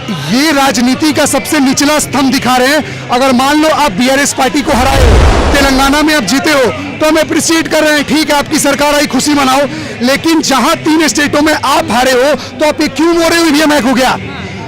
ये राजनीति का सबसे निचला स्तंभ दिखा रहे हैं। अगर मान लो आप बीआरएस पार्टी को हराए हो, तेलंगाना में आप जीते हो, तो हम अप्रिशिएट कर रहे हैं, ठीक है आपकी सरकार आई, खुशी मनाओ। लेकिन जहां 3 स्टेटों में आप हारे हो तो आप क्यों बोल रहे हो ईवीएम हैक हो गया?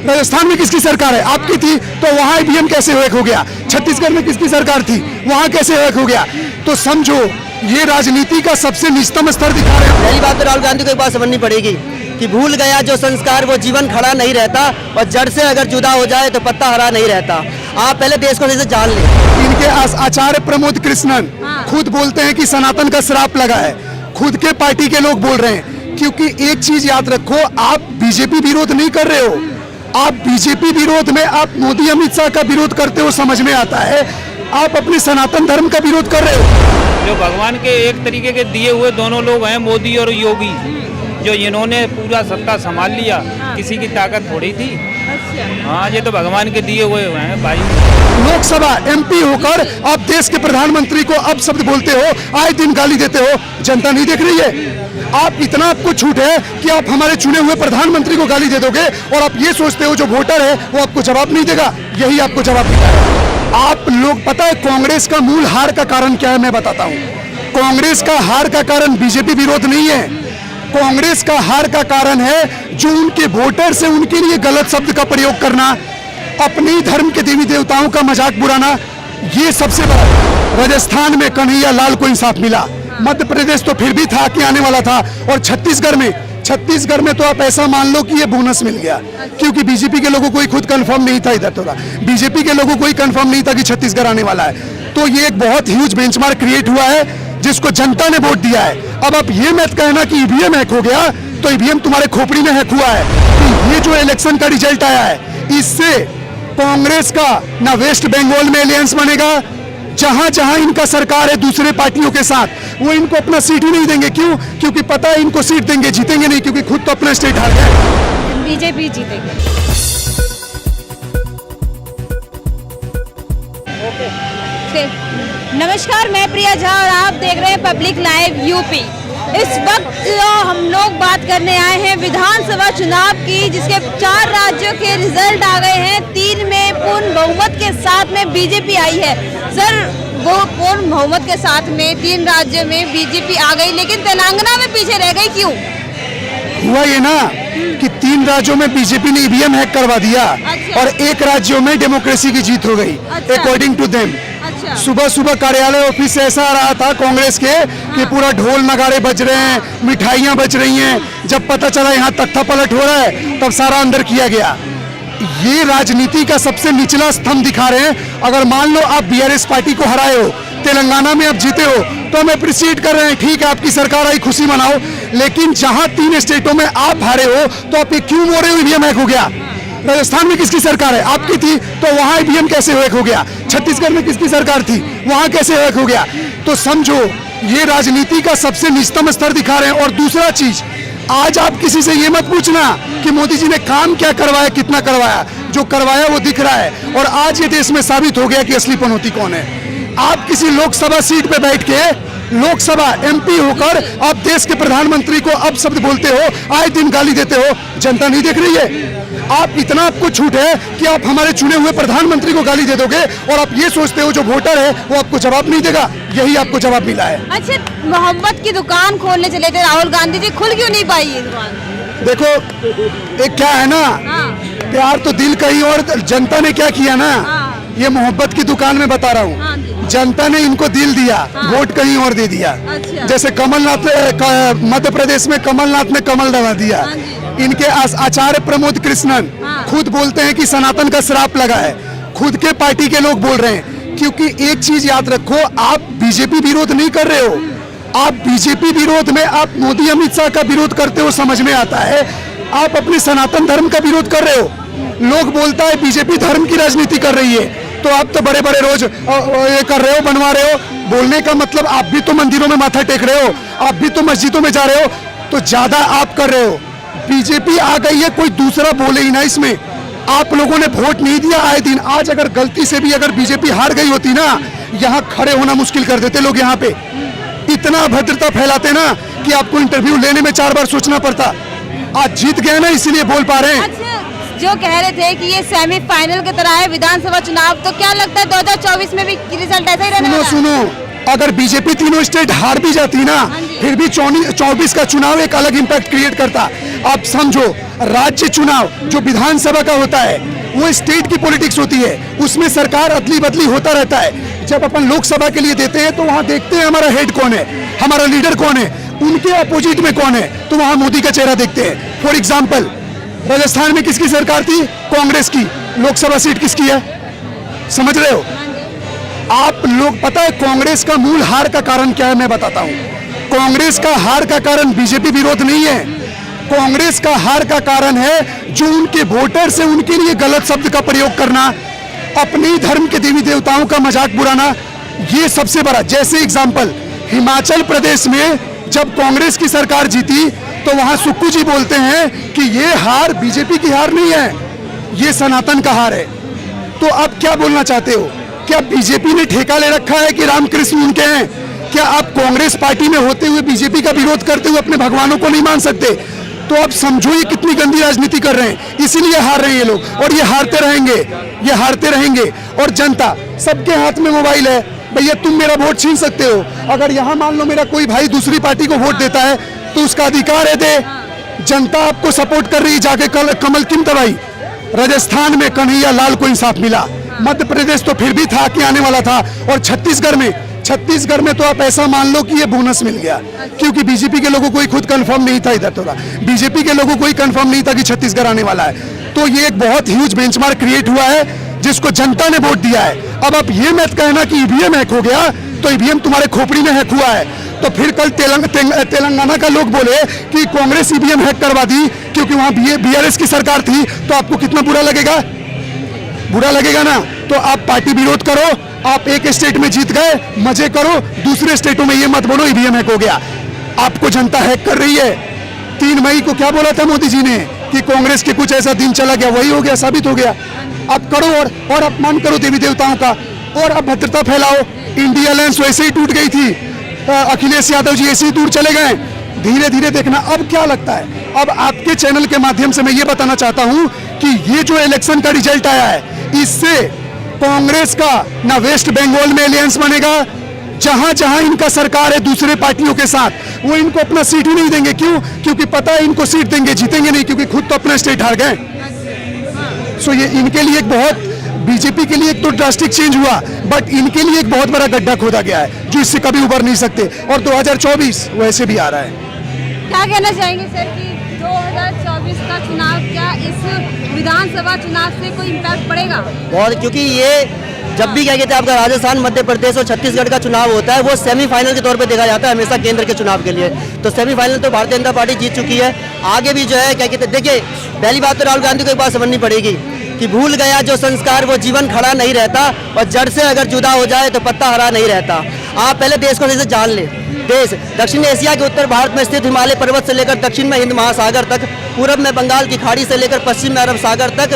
राजस्थान में किसकी सरकार है? आपकी थी, तो वहां ईवीएम कैसे हैक हो गया? छत्तीसगढ़ में किसकी सरकार थी, वहां कैसे हैक हो गया? तो समझो ये राजनीति का सबसे निचतम स्तर दिखा रहे हैं। पहली बात तो राहुल गांधी को एक बात समझनी पड़ेगी कि भूल गया जो संस्कार वो जीवन खड़ा नहीं रहता, और जड़ से अगर जुदा हो जाए तो पत्ता हरा नहीं रहता। आप पहले देश को से जान लें। इनके आचार्य प्रमोद कृष्णन खुद बोलते हैं कि सनातन का श्राप लगा है, खुद के पार्टी के लोग बोल रहे हैं। क्योंकि एक चीज याद रखो, आप बीजेपी विरोध नहीं कर रहे हो, आप बीजेपी विरोध में आप मोदी अमित शाह का विरोध करते हो, समझ में आता है। आप अपने सनातन धर्म का विरोध कर रहे हो। जो भगवान के एक तरीके के दिए हुए दोनों लोग हैं, मोदी और योगी, जो इन्होंने पूरा सत्ता संभाल लिया, किसी की ताकत थोड़ी थी। हाँ, ये तो भगवान के दिए हुए हैं भाई। लोकसभा एमपी होकर आप देश के प्रधानमंत्री को अब शब्द बोलते हो, आए दिन गाली देते हो, जनता नहीं देख रही है? आप इतना आपको छूट है कि आप हमारे चुने हुए प्रधानमंत्री को गाली दे दोगे, और आप ये सोचते हो जो वोटर है वो आपको जवाब नहीं देगा। यही आपको जवाब देगा। आप लोग, पता है कांग्रेस का मूल हार का कारण क्या है? मैं बताता हूँ। कांग्रेस का हार का कारण बीजेपी विरोध नहीं है, कांग्रेस का हार का कारण है जो उनके वोटर से उनके लिए गलत शब्द का प्रयोग करना, अपने धर्म के देवी देवताओं का मजाक बुराना। ये सबसे बड़ा। राजस्थान में कन्हैया लाल को इंसाफ मिला, मध्य प्रदेश तो फिर भी था कि आने वाला था, और छत्तीसगढ़ में तो आप ऐसा मान लो कि ये बोनस मिल गया, क्योंकि बीजेपी के लोगों को ही खुद कंफर्म नहीं था, इधर थोड़ा बीजेपी के लोगों को ही कंफर्म नहीं था कि छत्तीसगढ़ आने वाला है। तो ये एक बहुत ह्यूज बेंचमार्क क्रिएट हुआ है जिसको जनता ने वोट दिया है। अब आप ये मत कहना कि ईवीएम हैक हो गया, तो ईवीएम तुम्हारे खोपड़ी में हैक हुआ है। तो ये जो इलेक्शन का रिजल्ट आया है, इससे कांग्रेस का ना वेस्ट बंगाल में एलियंस बनेगा, जहां जहां इनका सरकार है दूसरे पार्टियों के साथ, वो इनको अपना सीट ही नहीं देंगे। क्यों? क्योंकि पता है इनको सीट देंगे, जीतेंगे नहीं, क्योंकि खुद तो अपना स्टेट हार गए। बीजेपी जीतेगी। नमस्कार, मैं प्रिया झा और आप देख रहे हैं पब्लिक लाइव यूपी। इस वक्त जो हम लोग बात करने आए हैं विधानसभा चुनाव की, जिसके 4 राज्यों के रिजल्ट आ गए हैं। 3 में पूर्ण बहुमत के साथ में बीजेपी आई है। सर, वो पूर्ण बहुमत के साथ में 3 राज्यों में बीजेपी आ गई, लेकिन तेलंगाना में पीछे रह गई, क्यों? हुआ ये ना कि 3 राज्यों में बीजेपी ने ईवीएम हैक करवा दिया। अच्छा। और 1 राज्यों में डेमोक्रेसी की जीत हो गई, अच्छा। According to them. अच्छा। सुबह सुबह कार्यालय ऑफिस से ऐसा आ रहा था कांग्रेस के कि पूरा ढोल नगाड़े बज रहे हैं, मिठाइयां बज रही हैं। जब पता चला यहाँ तख्ता पलट हो रहा है, तब सारा अंदर किया गया। ये राजनीति का सबसे निचला स्तंभ दिखा रहे हैं। अगर मान लो आप बीआरएस पार्टी को हराए हो, तेलंगाना में आप जीते हो, तो हम अप्रिशिएट कर रहे हैं, ठीक है आपकी सरकार आई, खुशी मनाओ। लेकिन जहां 3 स्टेटों में आप हारे हो, तो आप क्यों बोल रहे हो ईवीएम हैक हो गया? राजस्थान में किसकी सरकार है? आपकी थी, तो वहां ईवीएम कैसे हैक हो गया? छत्तीसगढ़ में किसकी सरकार थी, वहां कैसे हैक हो गया? तो समझो ये राजनीति का सबसे निचतम स्तर दिखा रहे हैं। और दूसरा चीज, आज आप किसी से ये मत पूछना कि मोदी जी ने काम क्या करवाया, कितना करवाया। जो करवाया वो दिख रहा है, और आज ये देश में साबित हो गया कि असली पनौती कौन है। आप किसी लोकसभा सीट पे बैठ के, लोकसभा एमपी होकर आप देश के प्रधानमंत्री को अब शब्द बोलते हो, आए दिन गाली देते हो, जनता नहीं देख रही है? आप इतना आपको छूट है कि आप हमारे चुने हुए प्रधानमंत्री को गाली दे दोगे, और आप ये सोचते हो जो वोटर है वो आपको जवाब नहीं देगा। यही आपको जवाब मिला है। अच्छा, मोहब्बत की दुकान खोलने चले थे राहुल गांधी जी, खुल क्यों नहीं पाई ये दुकान? देखो एक क्या है ना, प्यार तो दिल का ही, और जनता ने क्या किया ना, ये मोहब्बत की दुकान में बता रहा हूँ। जनता ने इनको दिल दिया, वोट कहीं और दे दिया। अच्छा। जैसे कमलनाथ, मध्य प्रदेश में कमलनाथ ने कमल दबा दिया। इनके आचार्य प्रमोद कृष्णन खुद बोलते हैं कि सनातन का श्राप लगा है, खुद के पार्टी के लोग बोल रहे हैं। क्योंकि एक चीज याद रखो, आप बीजेपी विरोध नहीं कर रहे हो, आप बीजेपी विरोध में आप मोदी अमित शाह का विरोध करते हो, समझ में आता है। आप अपने सनातन धर्म का विरोध कर रहे हो। लोग बोलता है बीजेपी धर्म की राजनीति कर रही है, तो आप तो बड़े बड़े रोज ये कर रहे हो, बनवा रहे हो। बोलने का मतलब आप भी तो मंदिरों में माथा टेक रहे हो, आप भी तो मस्जिदों में जा रहे हो, तो ज्यादा आप कर रहे हो। बीजेपी आ गई है, कोई दूसरा बोले ही ना इसमें। आप लोगों ने वोट नहीं दिया आए दिन। आज अगर गलती से भी अगर बीजेपी हार गई होती ना, यहाँ खड़े होना मुश्किल कर देते लोग। यहाँ पे इतना अभद्रता फैलाते ना कि आपको इंटरव्यू लेने में 4 बार सोचना पड़ता। आज जीत गए ना, इसीलिए बोल पा रहे हैं। अच्छा, जो कह रहे थे कि ये सेमीफाइनल की तरह है विधानसभा चुनाव, तो क्या लगता है 2024 में भी रिजल्ट ऐसा ही रहने सुनो वाला है? सुनो, अगर बीजेपी तीनों स्टेट हार भी जाती ना, फिर भी 24 का चुनाव एक अलग इंपैक्ट क्रिएट करता। आप समझो, राज्य चुनाव जो विधानसभा का होता है वो स्टेट की पॉलिटिक्स होती है, उसमें सरकार अदली बदली होता रहता है। जब अपन लोकसभा के लिए देते हैं तो वहां देखते हैं हमारा हेड कौन है, हमारा लीडर कौन है, उनके अपोजिट में कौन है, तो वहां मोदी का चेहरा देखते हैं। फॉर एग्जाम्पल, राजस्थान में किसकी सरकार थी? कांग्रेस की। लोकसभा सीट किसकी है? समझ रहे हो आप लोग? पता है कांग्रेस का मूल हार का कारण क्या है? मैं बताता हूं। कांग्रेस का हार का कारण बीजेपी विरोध नहीं है। कांग्रेस का हार का कारण है जो उनके वोटर से उनके लिए गलत शब्द का प्रयोग करना, अपने ही धर्म के देवी देवताओं का मजाक बुराना, ये सबसे बड़ा। जैसे एग्जाम्पल, हिमाचल प्रदेश में जब कांग्रेस की सरकार जीती तो वहां सुक्कू जी बोलते हैं कि ये हार बीजेपी की हार नहीं है, ये सनातन का हार है। तो अब क्या बोलना चाहते हो? क्या बीजेपी ने ठेका ले रखा है कि रामकृष्ण उनके हैं? क्या आप कांग्रेस पार्टी में होते हुए बीजेपी का विरोध करते हुए अपने भगवानों को नहीं मान सकते? तो अब समझो ये कितनी गंदी राजनीति कर रहे हैं, इसीलिए हार रहे हैं ये लोग, और ये हारते रहेंगे, ये हारते रहेंगे। और जनता, सबके हाथ में मोबाइल है भैया, तुम मेरा वोट छीन सकते हो। अगर यहाँ मान लो मेरा कोई भाई दूसरी पार्टी को वोट देता है तो उसका अधिकार है दे। जनता आपको सपोर्ट कर रही है, जाके कमल किम दबाई। राजस्थान में कन्हैया लाल को इंसाफ मिला, मध्य प्रदेश तो फिर भी था कि आने वाला था, और छत्तीसगढ़ में तो आप ऐसा मान लो कि ये बोनस मिल गया, क्योंकि बीजेपी के लोगों को ही खुद कंफर्म नहीं था, इधर थोड़ा बीजेपी के लोगों को ही कंफर्म नहीं था कि छत्तीसगढ़ आने वाला है। तो ये एक बहुत ह्यूज बेंचमार्क क्रिएट हुआ है जिसको जनता ने वोट दिया है। अब आप ये मत कहना कि ईवीएम हैक हो गया, तो ईवीएम तुम्हारे खोपड़ी में हैक हुआ है, तो फिर कल तेलंगाना का लोग बोले कि कांग्रेस ईवीएम हैक करवा दी क्योंकि वहां बीआरएस की सरकार थी, तो आपको कितना बुरा लगेगा? बुरा लगेगा ना। तो आप पार्टी विरोध करो, आप एक स्टेट में जीत गए, मजे करो, दूसरे स्टेटों में ये मत बोलो ईवीएम हैक हो गया। आपको जनता हैक कर रही है। 3 मई को क्या बोला था मोदी जी ने कि कांग्रेस के कुछ ऐसा दिन चला गया, वही हो गया, साबित हो गया। अब करो और अपमान करो देवी देवताओं का, और अब भद्रता फैलाओ। इंडिया अलायंस वैसे ही टूट गई थी, अखिलेश यादव जी ऐसे ही दूर चले गए। धीरे धीरे देखना अब क्या लगता है। अब आपके चैनल के माध्यम से मैं ये बताना चाहता हूं कि ये जो इलेक्शन का रिजल्ट आया है, इससे कांग्रेस का ना वेस्ट बंगाल में अलायंस बनेगा, जहां जहां इनका सरकार है दूसरे पार्टियों के साथ, वो इनको अपना सीट ही नहीं देंगे। क्यों? क्योंकि पता है इनको सीट देंगे, जीतेंगे नहीं, क्योंकि खुद तो अपना स्टेट हार गए। सो ये इनके लिए एक बहुत, बीजेपी के लिए एक तो ड्रास्टिक चेंज हुआ, बट इनके लिए एक बहुत बड़ा गड्ढा खोदा गया है जो इससे कभी उबर नहीं सकते। और 2024 वैसे भी आ रहा है। क्या कहना चाहेंगे सर कि 2024 का चुनाव, क्या इस विधानसभा चुनाव से कोई इम्पैक्ट पड़ेगा? बहुत, क्योंकि ये जब भी क्या कहते हैं आपका राजस्थान, मध्य प्रदेश और छत्तीसगढ़ का चुनाव होता है, वो सेमीफाइनल के तौर पे देखा जाता है हमेशा केंद्र के चुनाव के लिए। तो सेमीफाइनल तो भारतीय जनता पार्टी जीत चुकी है। आगे भी जो है क्या कहते हैं, देखिए पहली बात तो राहुल गांधी को एक बात समझनी पड़ेगी कि भूल गया जो संस्कार वो जीवन खड़ा नहीं रहता, और जड़ से अगर जुदा हो जाए तो पत्ता हरा नहीं रहता। आप पहले देश को जैसे जान ले। देश दक्षिण एशिया के उत्तर भारत में स्थित हिमालय पर्वत से लेकर दक्षिण में हिंद महासागर तक, पूरब में बंगाल की खाड़ी से लेकर पश्चिम में अरब सागर तक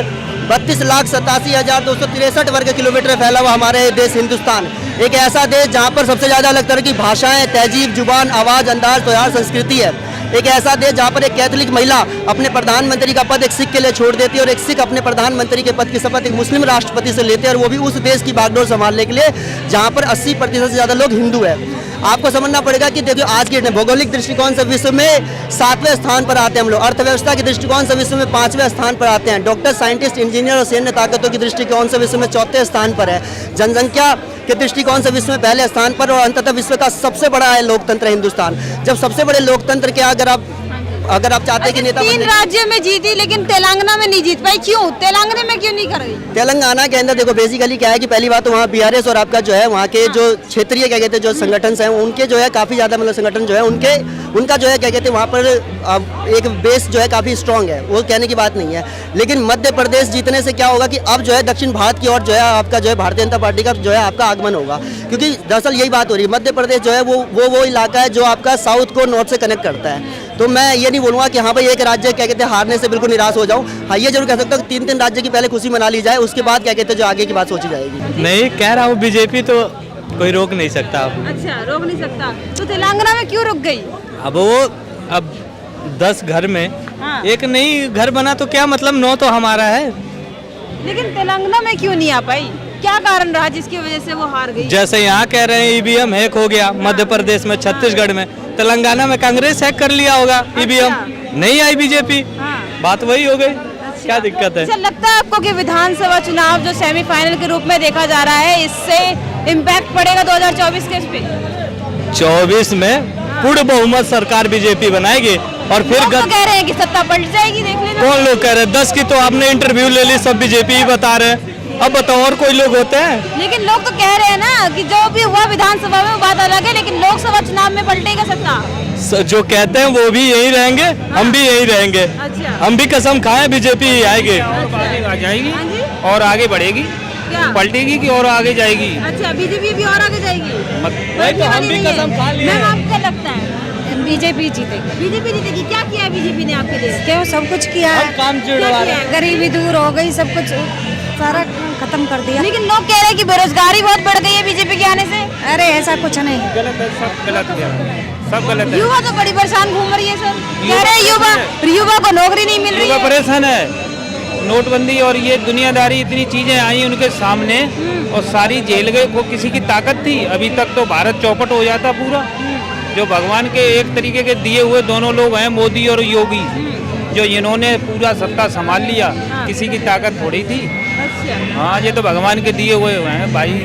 32,87,263 वर्ग किलोमीटर फैला हुआ हमारे देश हिंदुस्तान एक ऐसा देश जहाँ पर सबसे ज़्यादा अलग तरह की भाषाएं, तहजीब, जुबान, आवाज़, अंदाज, त्योहार, संस्कृति है। एक ऐसा देश जहाँ पर एक कैथोलिक महिला अपने प्रधानमंत्री का पद एक सिख के लिए छोड़ देती है, और एक सिख अपने प्रधानमंत्री के पद की शपथ एक मुस्लिम राष्ट्रपति से लेते हैं, और वो भी उस देश की बागडोर संभालने के लिए जहाँ पर 80% से ज़्यादा लोग हिंदू है। आपको समझना पड़ेगा कि देखिए आज के भौगोलिक दृष्टिकोण से विश्व में 7वें स्थान पर आते हैं हम लोग, अर्थव्यवस्था के दृष्टिकोण से विश्व में 5वें स्थान पर आते हैं, डॉक्टर, साइंटिस्ट, इंजीनियर और सैन्य ताकतों के दृष्टिकोण से विश्व में 4थे स्थान पर है, जनसंख्या के दृष्टिकोण से विश्व में पहले स्थान पर, और अंततः विश्व का सबसे बड़ा है लोकतंत्र हिंदुस्तान। जब सबसे बड़े लोकतंत्र के अगर आप चाहते हैं कि नेता 3 राज्यों में जीती लेकिन तेलंगाना में नहीं जीत पाई, क्यों? तेलंगाना में क्यों नहीं कर रही? तेलंगाना के अंदर देखो बेसिकली क्या है कि पहली बात तो वहाँ बीआरएस और आपका जो है वहाँ के जो क्षेत्रीय क्या कहते हैं जो संगठन हैं उनके जो है काफ़ी ज़्यादा मतलब संगठन जो है उनका जो है क्या कहते हैं वहाँ पर एक बेस जो है काफ़ी स्ट्रांग है, वो कहने की बात नहीं है। लेकिन मध्य प्रदेश जीतने से क्या होगा कि अब जो है दक्षिण भारत की ओर जो है आपका जो है भारतीय जनता पार्टी का जो है आपका आगमन होगा, क्योंकि दरअसल यही बात हो रही है। मध्य प्रदेश जो है वो इलाका है जो आपका साउथ को नॉर्थ से कनेक्ट करता है। तो मैं ये नहीं बोलूँगा कि हाँ भाई एक राज्य क्या कहते हैं हारने से बिल्कुल निराश हो जाऊँ। हाँ ये जरूर कह सकता हूँ 3 राज्य की पहले खुशी मना ली जाए, उसके बाद क्या कहते हैं जो आगे की बात सोची जाएगी। नहीं कह रहा हूँ, बीजेपी तो कोई रोक नहीं सकता। अच्छा, रोक नहीं सकता। तो तेलंगाना में क्यों रुक गई? अब 10 घर में हाँ। एक नई घर बना तो क्या मतलब, 9 तो हमारा है। लेकिन तेलंगाना में क्यों नहीं आ पाई, क्या कारण रहा जिसकी वजह से वो हार गई? जैसे यहाँ कह रहे हैं ईवीएम हैक हो गया मध्य प्रदेश में, छत्तीसगढ़ में, तेलंगाना में कांग्रेस हैक कर लिया होगा ईवीएम, नहीं आई बीजेपी, हाँ। बात वही हो गई। क्या दिक्कत है? अच्छा लगता है आपको कि विधानसभा चुनाव जो सेमीफाइनल के रूप में देखा जा रहा है, इससे इम्पैक्ट पड़ेगा 2024 के इस पे? 24 में पूर्ण बहुमत सरकार बीजेपी बनाएगी और फिर लोग तो कह रहे हैं कि सत्ता पलट जाएगी, देख लेना। कौन लोग कह रहे हैं? 10 की तो आपने इंटरव्यू ले ली, सब बीजेपी ही बता रहे हैं। अब बताओ और कोई लोग होते हैं? लेकिन लोग तो कह रहे हैं ना कि जो भी हुआ विधानसभा में वो बात अलग है, लेकिन लोकसभा चुनाव में पलटेगा सत्ता। जो कहते हैं वो भी यही रहेंगे, हम भी यही रहेंगे। अच्छा। हम भी कसम खाएं बीजेपी ही आएगी। और आगे आ जाएगी हाँ जी? और आगे बढ़ेगी, क्या? पलटेगी कि और आगे जाएगी। अच्छा, बीजेपी भी और आगे जाएगी। वही तो हम भी कसम खा लिए मैम हैं। आपको क्या लगता है? बीजेपी जीतेगी। बीजेपी जीतेगी। क्या किया है बीजेपी ने आपके लिए? क्यों, सब कुछ किया हम है, काम क्या जुड़वा किया रहे है? गरीबी दूर हो गई, सब कुछ सारा खत्म कर दिया। लेकिन लोग कह रहे हैं कि बेरोजगारी बहुत बढ़ गई है बीजेपी के आने से। अरे ऐसा कुछ नहीं। गलत है, सब गलत है, सब गलत है। युवा तो बड़ी परेशान घूम रही है सर, कह रहे हैं युवा को नौकरी नहीं मिल रही युवा है। परेशान है। नोटबंदी और ये दुनियादारी, इतनी चीजें आई उनके सामने और सारी जेल गए। वो किसी की ताकत थी? अभी तक तो भारत चौपट हो जाता पूरा। जो भगवान के एक तरीके के दिए हुए दोनों लोग हैं, मोदी और योगी, जो इन्होंने पूरा सत्ता संभाल लिया, किसी की ताकत थोड़ी थी। अच्छा हाँ, ये तो भगवान के दिए हुए हैं भाई।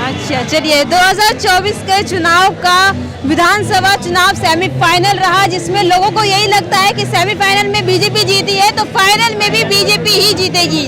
अच्छा, चलिए 2024 के चुनाव का विधानसभा चुनाव सेमीफाइनल रहा, जिसमें लोगों को यही लगता है कि सेमीफाइनल में बीजेपी जीती है तो फाइनल में भी बीजेपी ही जीतेगी।